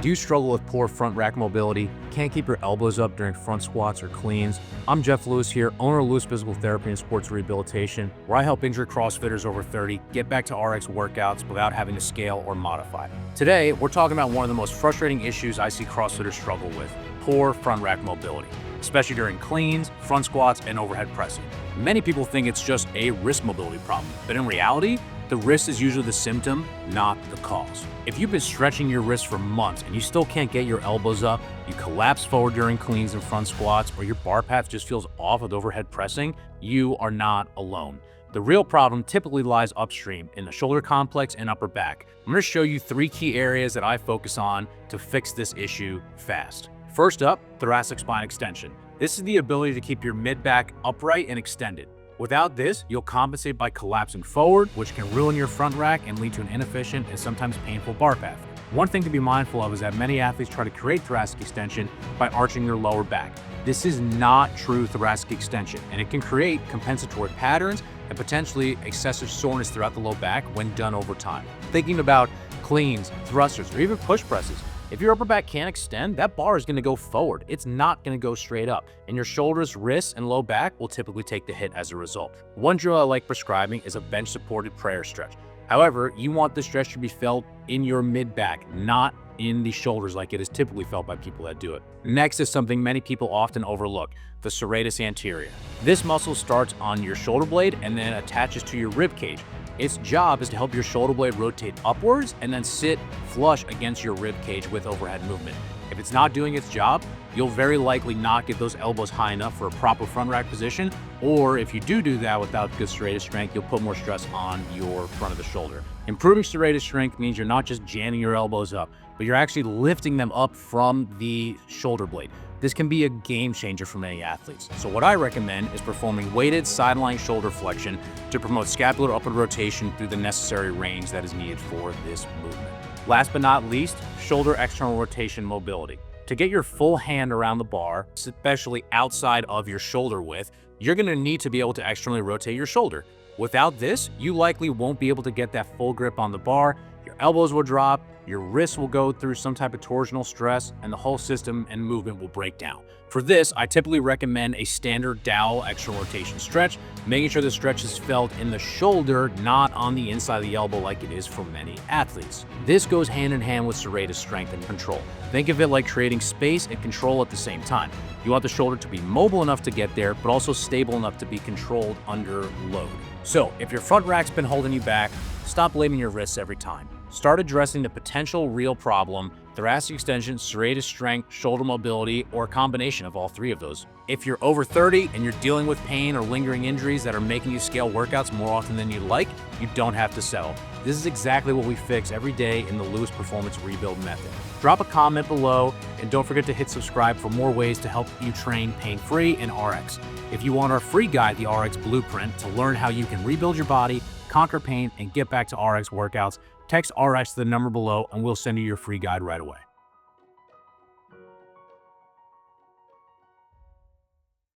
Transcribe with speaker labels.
Speaker 1: Do you struggle with poor front rack mobility? Can't keep your elbows up during front squats or cleans? I'm Jeff Lewis here, owner of Lewis Physical Therapy and Sports Rehabilitation, where I help injured CrossFitters over 30 get back to RX workouts without having to scale or modify. Today, we're talking about one of the most frustrating issues I see CrossFitters struggle with: poor front rack mobility, especially during cleans, front squats, and overhead pressing. Many people think it's just a wrist mobility problem, but in reality, the wrist is usually the symptom, not the cause. If you've been stretching your wrist for months and you still can't get your elbows up, you collapse forward during cleans and front squats, or your bar path just feels off with overhead pressing, you are not alone. The real problem typically lies upstream in the shoulder complex and upper back. I'm going to show you 3 key areas that I focus on to fix this issue fast. First up, thoracic spine extension. This is the ability to keep your mid-back upright and extended. Without this, you'll compensate by collapsing forward, which can ruin your front rack and lead to an inefficient and sometimes painful bar path. One thing to be mindful of is that many athletes try to create thoracic extension by arching their lower back. This is not true thoracic extension, and it can create compensatory patterns and potentially excessive soreness throughout the low back when done over time. Thinking about cleans, thrusters, or even push presses, if your upper back can't extend, that bar is going to go forward. It's not going to go straight up, and your shoulders, wrists, and low back will typically take the hit as a result. One drill I like prescribing is a bench-supported prayer stretch. However, you want the stretch to be felt in your mid-back, not in the shoulders like it is typically felt by people that do it. Next is something many people often overlook: the serratus anterior. This muscle starts on your shoulder blade and then attaches to your rib cage. Its job is to help your shoulder blade rotate upwards and then sit flush against your rib cage with overhead movement. If it's not doing its job, you'll very likely not get those elbows high enough for a proper front rack position, or if you do that without good serratus strength, you'll put more stress on your front of the shoulder. Improving serratus strength means you're not just jamming your elbows up, but you're actually lifting them up from the shoulder blade. This can be a game changer for many athletes. So what I recommend is performing weighted sideline shoulder flexion to promote scapular upward rotation through the necessary range that is needed for this movement. Last but not least, shoulder external rotation mobility. To get your full hand around the bar, especially outside of your shoulder width, you're going to need to be able to externally rotate your shoulder. Without this, you likely won't be able to get that full grip on the bar. Your elbows will drop, your wrists will go through some type of torsional stress, and the whole system and movement will break down. For this, I typically recommend a standard dowel external rotation stretch, making sure the stretch is felt in the shoulder, not on the inside of the elbow like it is for many athletes. This goes hand in hand with serratus strength and control. Think of it like creating space and control at the same time. You want the shoulder to be mobile enough to get there, but also stable enough to be controlled under load. So if your front rack's been holding you back, stop blaming your wrists every time. Start addressing the potential real problem: thoracic extension, serratus strength, shoulder mobility, or a combination of all 3 of those. If you're over 30 and you're dealing with pain or lingering injuries that are making you scale workouts more often than you'd like, you don't have to settle. This is exactly what we fix every day in the Lewis Performance Rebuild Method. Drop a comment below, and don't forget to hit subscribe for more ways to help you train pain-free in RX. If you want our free guide, the RX Blueprint, to learn how you can rebuild your body, conquer pain, and get back to RX workouts, text RX to the number below and we'll send you your free guide right away.